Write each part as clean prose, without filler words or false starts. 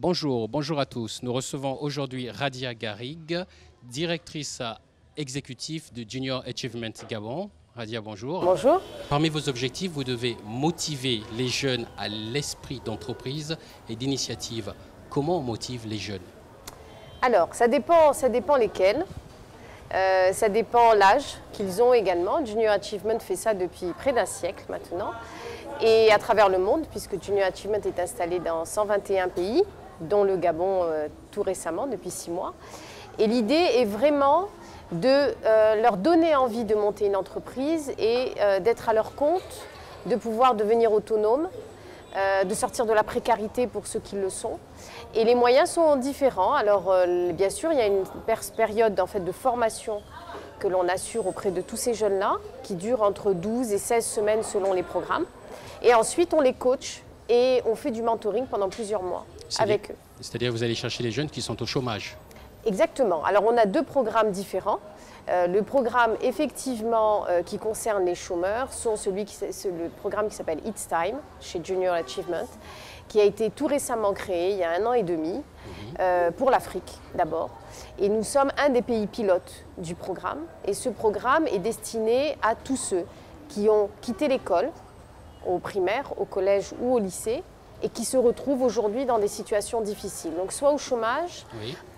Bonjour à tous. Nous recevons aujourd'hui Radia Garrigue, directrice exécutive de Junior Achievement Gabon. Radia, bonjour. Bonjour. Parmi vos objectifs, vous devez motiver les jeunes à l'esprit d'entreprise et d'initiative. Comment on motive les jeunes? Alors, ça dépend lesquels. Ça dépend l'âge qu'ils ont également. Junior Achievement fait ça depuis près d'un siècle maintenant. Et à travers le monde, puisque Junior Achievement est installé dans 121 pays, dont le Gabon tout récemment, depuis 6 mois. Et l'idée est vraiment de leur donner envie de monter une entreprise et d'être à leur compte, de pouvoir devenir autonome, de sortir de la précarité pour ceux qui le sont. Et les moyens sont différents. Alors bien sûr, il y a une période en fait, de formation que l'on assure auprès de tous ces jeunes-là, qui dure entre 12 et 16 semaines selon les programmes. Et ensuite, on les coach et on fait du mentoring pendant plusieurs mois avec eux. C'est-à-dire que vous allez chercher les jeunes qui sont au chômage? Exactement. Alors on a deux programmes différents. Le programme effectivement qui concerne les chômeurs c'est le programme qui s'appelle It's Time chez Junior Achievement, qui a été tout récemment créé il y a 1 an et demi pour l'Afrique d'abord. Et nous sommes un des pays pilotes du programme. Et ce programme est destiné à tous ceux qui ont quitté l'école, au primaire, au collège ou au lycée, et qui se retrouvent aujourd'hui dans des situations difficiles. Donc soit au chômage,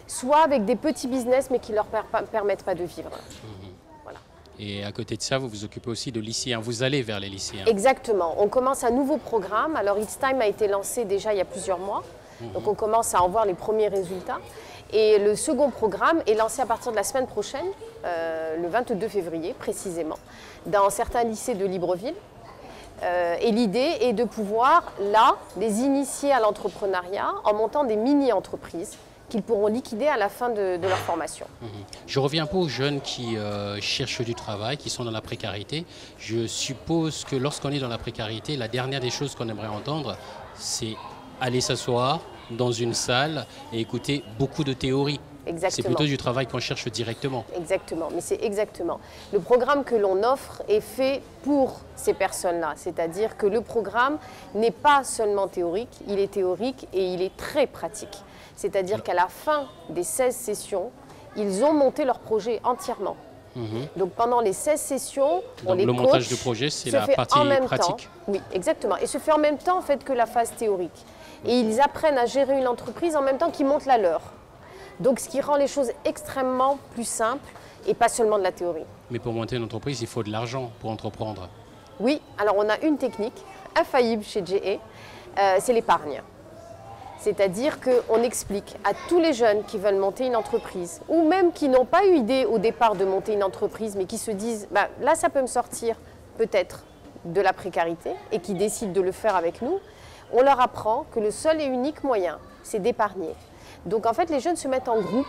soit avec des petits business mais qui ne leur permettent pas de vivre. Voilà. Et à côté de ça, vous vous occupez aussi de lycéens. Vous allez vers les lycéens. Exactement. On commence un nouveau programme. Alors It's Time a été lancé déjà il y a plusieurs mois. Donc on commence à en voir les premiers résultats. Et le second programme est lancé à partir de la semaine prochaine, le 22 février précisément, dans certains lycées de Libreville. Et l'idée est de pouvoir, là, les initier à l'entrepreneuriat en montant des mini-entreprises qu'ils pourront liquider à la fin de leur formation. Je reviens un peu aux jeunes qui cherchent du travail, qui sont dans la précarité. Je suppose que lorsqu'on est dans la précarité, la dernière des choses qu'on aimerait entendre, c'est aller s'asseoir dans une salle et écouter beaucoup de théorie. Exactement. C'est plutôt du travail qu'on cherche directement. Exactement, mais c'est exactement. Le programme que l'on offre est fait pour ces personnes-là. C'est-à-dire que le programme n'est pas seulement théorique, il est théorique et il est très pratique. C'est-à-dire qu'à la fin des 16 sessions, ils ont monté leur projet entièrement. Donc pendant les 16 sessions, on les coach. Le montage de projet, c'est la partie pratique. Oui, exactement. Et se fait en même temps en fait, que la phase théorique. Et ils apprennent à gérer une entreprise en même temps qu'ils montent la leur. Donc ce qui rend les choses extrêmement plus simples et pas seulement de la théorie. Mais pour monter une entreprise, il faut de l'argent pour entreprendre. Oui, alors on a une technique infaillible chez JA, c'est l'épargne. C'est-à-dire qu'on explique à tous les jeunes qui veulent monter une entreprise, ou même qui n'ont pas eu idée au départ de monter une entreprise, mais qui se disent bah, là ça peut me sortir peut-être de la précarité et qui décident de le faire avec nous, on leur apprend que le seul et unique moyen, c'est d'épargner. Donc en fait, les jeunes se mettent en groupe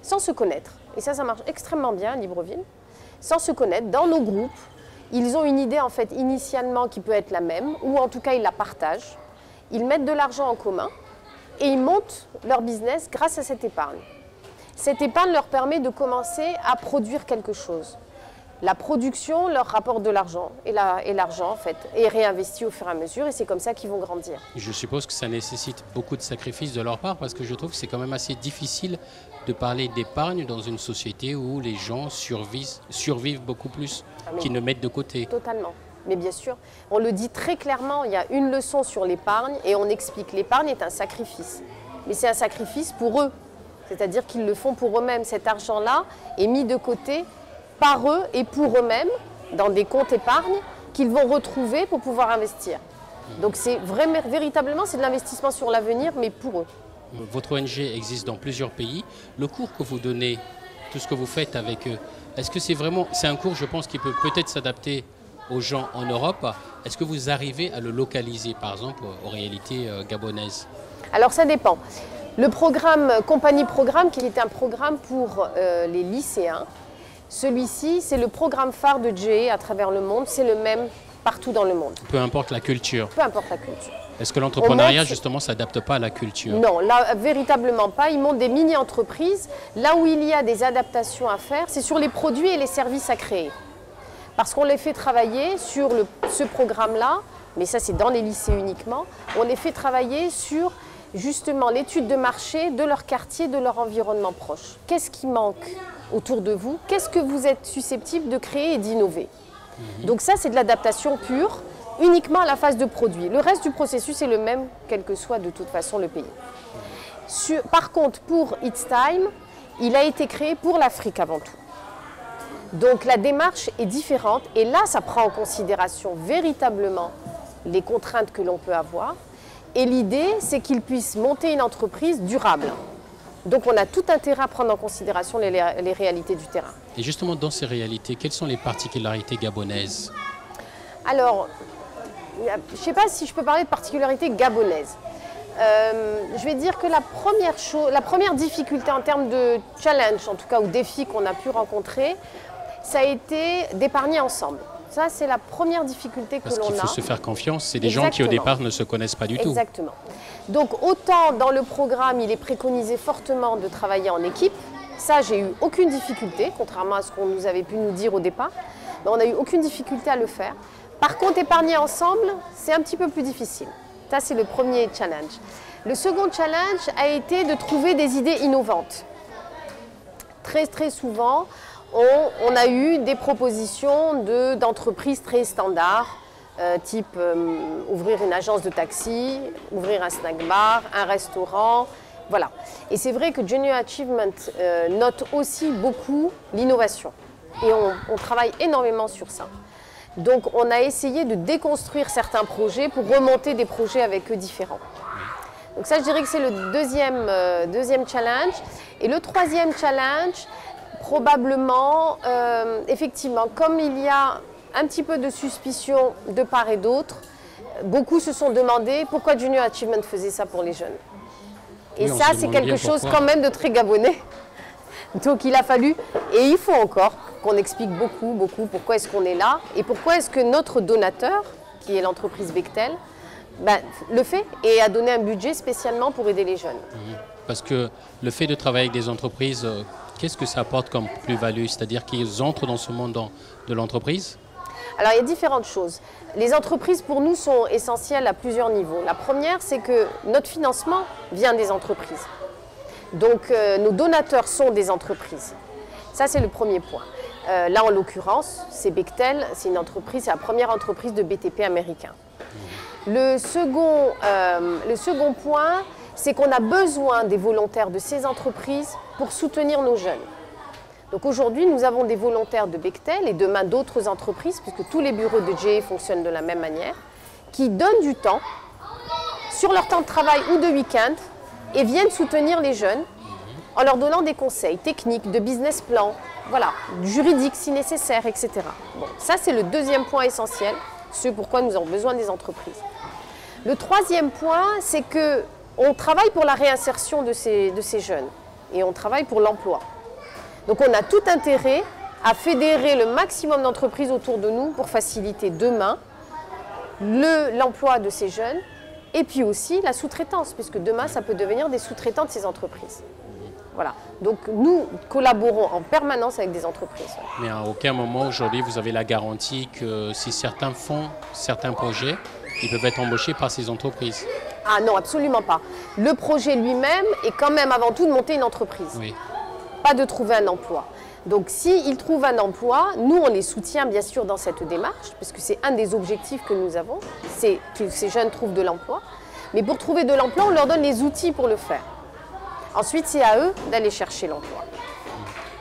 sans se connaître. Et ça marche extrêmement bien à Libreville. Sans se connaître, dans nos groupes, ils ont une idée en fait initialement qui peut être la même, ou en tout cas ils la partagent. Ils mettent de l'argent en commun et ils montent leur business grâce à cette épargne. Cette épargne leur permet de commencer à produire quelque chose. La production leur rapporte de l'argent et l'argent en fait est réinvesti au fur et à mesure et c'est comme ça qu'ils vont grandir. Je suppose que ça nécessite beaucoup de sacrifices de leur part parce que je trouve que c'est quand même assez difficile de parler d'épargne dans une société où les gens survivent beaucoup plus qu'ils ne mettent de côté. Totalement, mais bien sûr. On le dit très clairement, il y a une leçon sur l'épargne et on explique l'épargne est un sacrifice. Mais c'est un sacrifice pour eux, c'est-à-dire qu'ils le font pour eux-mêmes. Cet argent-là est mis de côté par eux et pour eux-mêmes, dans des comptes épargne qu'ils vont retrouver pour pouvoir investir. Donc c'est véritablement c'est de l'investissement sur l'avenir, mais pour eux. Votre ONG existe dans plusieurs pays. Le cours que vous donnez, tout ce que vous faites avec eux, est-ce que c'est un cours, je pense, qui peut peut-être s'adapter aux gens en Europe? Est-ce que vous arrivez à le localiser, par exemple, aux réalités gabonaises? Alors ça dépend. Le programme Compagnie Programme, qui est un programme pour les lycéens, celui-ci, c'est le programme phare de JA à travers le monde, c'est le même partout dans le monde. Peu importe la culture. Peu importe la culture. Est-ce que l'entrepreneuriat, justement, ne s'adapte pas à la culture? Non, là, véritablement pas. Ils montent des mini-entreprises. Là où il y a des adaptations à faire, c'est sur les produits et les services à créer. Parce qu'on les fait travailler sur ce programme-là, mais ça c'est dans les lycées uniquement, on les fait travailler sur justement l'étude de marché de leur quartier, de leur environnement proche. Qu'est-ce qui manque autour de vous? Qu'est-ce que vous êtes susceptible de créer et d'innover? Donc ça, c'est de l'adaptation pure, uniquement à la phase de produit. Le reste du processus est le même, quel que soit de toute façon le pays. Par contre, pour It's Time, il a été créé pour l'Afrique avant tout. Donc la démarche est différente et là, ça prend en considération véritablement les contraintes que l'on peut avoir. Et l'idée, c'est qu'ils puissent monter une entreprise durable. Donc on a tout intérêt à prendre en considération les réalités du terrain. Et justement, dans ces réalités, quelles sont les particularités gabonaises? Alors, je ne sais pas si je peux parler de particularités gabonaises. Je vais dire que la première difficulté en termes de challenge, en tout cas, ou défi qu'on a pu rencontrer, ça a été d'épargner ensemble. Ça, c'est la première difficulté que l'on a. Parce qu'il faut se faire confiance. C'est des gens qui, au départ, ne se connaissent pas du tout. Exactement. Donc, autant dans le programme, il est préconisé fortement de travailler en équipe. Ça, j'ai eu aucune difficulté, contrairement à ce qu'on nous avait pu nous dire au départ. Mais on n'a eu aucune difficulté à le faire. Par contre, épargner ensemble, c'est un petit peu plus difficile. Ça, c'est le premier challenge. Le second challenge a été de trouver des idées innovantes. Très, très souvent, on a eu des propositions d'entreprises très standards, type ouvrir une agence de taxi, ouvrir un snack bar, un restaurant, voilà. Et c'est vrai que Junior Achievement note aussi beaucoup l'innovation. Et on travaille énormément sur ça. Donc on a essayé de déconstruire certains projets pour remonter des projets avec eux différents. Donc ça, je dirais que c'est le deuxième challenge. Et le troisième challenge, probablement, effectivement, comme il y a un petit peu de suspicion de part et d'autre, beaucoup se sont demandé pourquoi Junior Achievement faisait ça pour les jeunes. Et oui, ça, c'est quelque chose quand même de très gabonais. Donc il a fallu, et il faut encore, qu'on explique beaucoup pourquoi est-ce qu'on est là et pourquoi est-ce que notre donateur, qui est l'entreprise Bechtel, le fait et a donné un budget spécialement pour aider les jeunes. Parce que le fait de travailler avec des entreprises, qu'est-ce que ça apporte comme plus-value? C'est-à-dire qu'ils entrent dans ce monde de l'entreprise? Alors il y a différentes choses. Les entreprises pour nous sont essentielles à plusieurs niveaux. La première, c'est que notre financement vient des entreprises. Donc nos donateurs sont des entreprises. Ça, c'est le premier point. Là, en l'occurrence, c'est Bechtel, c'est une entreprise, c'est la première entreprise de BTP américain. Le second point, c'est qu'on a besoin des volontaires de ces entreprises pour soutenir nos jeunes. Donc aujourd'hui, nous avons des volontaires de Bechtel et demain d'autres entreprises, puisque tous les bureaux de GE fonctionnent de la même manière, qui donnent du temps sur leur temps de travail ou de week-end et viennent soutenir les jeunes en leur donnant des conseils techniques, de business plan, voilà, juridiques si nécessaire, etc. Bon, ça, c'est le deuxième point essentiel, ce pourquoi nous avons besoin des entreprises. Le troisième point, c'est qu'on travaille pour la réinsertion de ces jeunes et on travaille pour l'emploi. Donc on a tout intérêt à fédérer le maximum d'entreprises autour de nous pour faciliter demain l'emploi de ces jeunes et puis aussi la sous-traitance, puisque demain ça peut devenir des sous-traitants de ces entreprises. Voilà. Donc nous collaborons en permanence avec des entreprises. Mais à aucun moment aujourd'hui vous avez la garantie que si certains font certains projets, ils peuvent être embauchés par ces entreprises? Ah non, absolument pas. Le projet lui-même est quand même avant tout de monter une entreprise. Oui. Pas de trouver un emploi. Donc s'ils trouvent un emploi, nous on les soutient bien sûr dans cette démarche, parce que c'est un des objectifs que nous avons, c'est que ces jeunes trouvent de l'emploi. Mais pour trouver de l'emploi, on leur donne les outils pour le faire. Ensuite, c'est à eux d'aller chercher l'emploi.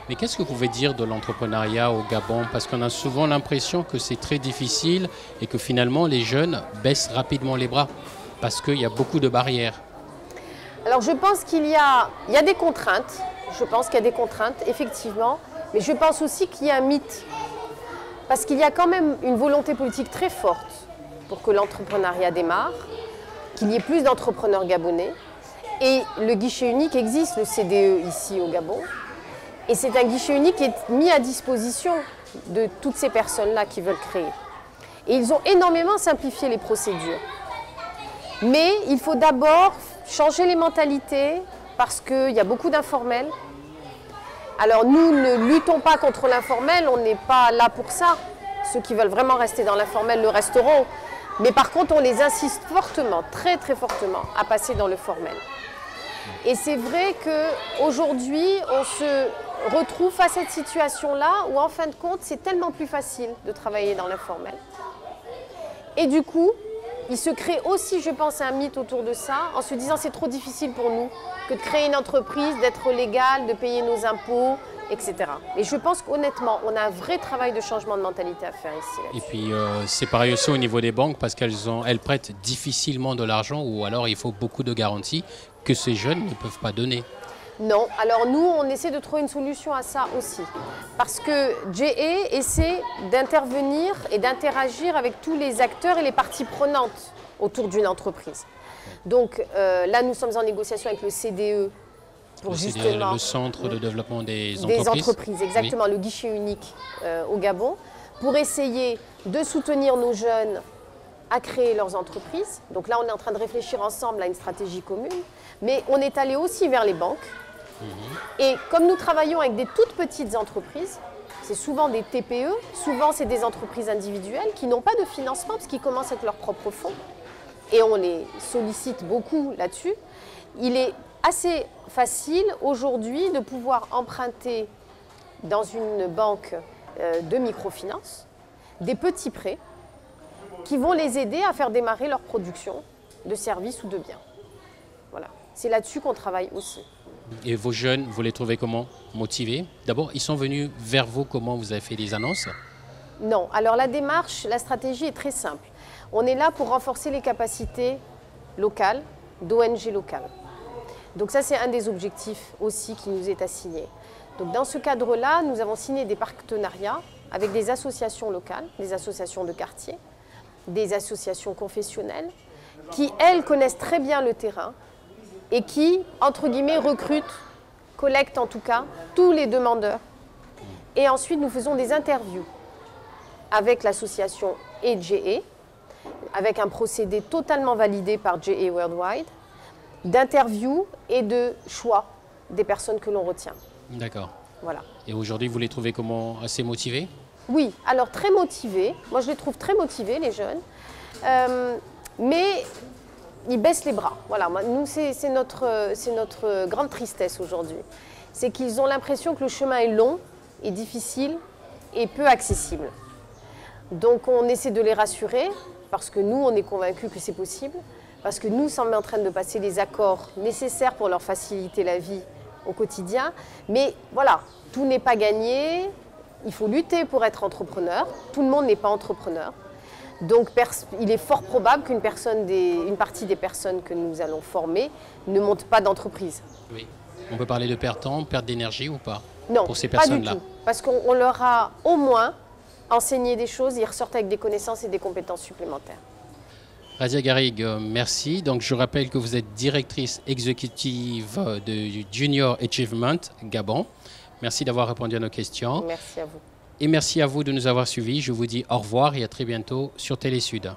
Mais qu'est-ce que vous pouvez dire de l'entrepreneuriat au Gabon? Parce qu'on a souvent l'impression que c'est très difficile et que finalement les jeunes baissent rapidement les bras parce qu'il y a beaucoup de barrières. Alors je pense qu'il y a des contraintes. Je pense qu'il y a des contraintes, effectivement. Mais je pense aussi qu'il y a un mythe. Parce qu'il y a quand même une volonté politique très forte pour que l'entrepreneuriat démarre, qu'il y ait plus d'entrepreneurs gabonais. Et le guichet unique existe, le CDE, ici au Gabon. Et c'est un guichet unique qui est mis à disposition de toutes ces personnes-là qui veulent créer. Et ils ont énormément simplifié les procédures. Mais il faut d'abord changer les mentalités parce qu'il y a beaucoup d'informels. Alors nous ne luttons pas contre l'informel, on n'est pas là pour ça. Ceux qui veulent vraiment rester dans l'informel le resteront. Mais par contre, on les insiste fortement, très très fortement, à passer dans le formel. Et c'est vrai qu'aujourd'hui, on se retrouve à cette situation-là où en fin de compte, c'est tellement plus facile de travailler dans l'informel. Et du coup, il se crée aussi, je pense, un mythe autour de ça, en se disant c'est trop difficile pour nous que de créer une entreprise, d'être légal, de payer nos impôts, etc. Et je pense qu'honnêtement, on a un vrai travail de changement de mentalité à faire ici. Et puis, c'est pareil aussi au niveau des banques parce qu'elles prêtent difficilement de l'argent ou alors il faut beaucoup de garanties que ces jeunes ne peuvent pas donner. Non, alors nous, on essaie de trouver une solution à ça aussi. Parce que JA essaie d'intervenir et d'interagir avec tous les acteurs et les parties prenantes autour d'une entreprise. Donc là, nous sommes en négociation avec le CDE pour justement... Le Centre de développement des entreprises. Des entreprises, exactement, oui. Le guichet unique au Gabon, pour essayer de soutenir nos jeunes à créer leurs entreprises. Donc là, on est en train de réfléchir ensemble à une stratégie commune. Mais on est allé aussi vers les banques. Et comme nous travaillons avec des toutes petites entreprises, c'est souvent des TPE, souvent c'est des entreprises individuelles qui n'ont pas de financement parce qu'ils commencent avec leurs propres fonds. Et on les sollicite beaucoup là-dessus. Il est assez facile aujourd'hui de pouvoir emprunter dans une banque de microfinance des petits prêts qui vont les aider à faire démarrer leur production de services ou de biens. Voilà. C'est là-dessus qu'on travaille aussi. Et vos jeunes, vous les trouvez comment? Motivés? D'abord, ils sont venus vers vous comment? Vous avez fait des annonces? Non. Alors la démarche, la stratégie est très simple. On est là pour renforcer les capacités locales, d'ONG locales. Donc ça, c'est un des objectifs aussi qui nous est assigné. Donc dans ce cadre-là, nous avons signé des partenariats avec des associations locales, des associations de quartier, des associations confessionnelles, qui, elles, connaissent très bien le terrain et qui, entre guillemets, recrutent, collectent en tout cas, tous les demandeurs. Et ensuite, nous faisons des interviews avec l'association et JA, avec un procédé totalement validé par JA Worldwide, d'interviews et de choix des personnes que l'on retient. D'accord. Voilà. Et aujourd'hui, vous les trouvez comment? Assez motivés? Oui, alors très motivés. Moi, je les trouve très motivés, les jeunes. Mais ils baissent les bras. Voilà, nous, c'est notre grande tristesse aujourd'hui. C'est qu'ils ont l'impression que le chemin est long et difficile et peu accessible. Donc, on essaie de les rassurer parce que nous, on est convaincus que c'est possible. Parce que nous sommes en train de passer les accords nécessaires pour leur faciliter la vie au quotidien. Mais voilà, tout n'est pas gagné. Il faut lutter pour être entrepreneur. Tout le monde n'est pas entrepreneur. Donc il est fort probable qu'une partie des personnes que nous allons former ne monte pas d'entreprise. Oui. On peut parler de perte de temps, perte d'énergie ou pas? Non, pour ces personnes-là. Pas du tout. Parce qu'on leur a au moins enseigné des choses, ils ressortent avec des connaissances et des compétences supplémentaires. Razia Garrigue, merci. Donc, je rappelle que vous êtes directrice exécutive de Junior Achievement Gabon. Merci d'avoir répondu à nos questions. Merci à vous. Et merci à vous de nous avoir suivis. Je vous dis au revoir et à très bientôt sur Télé Sud.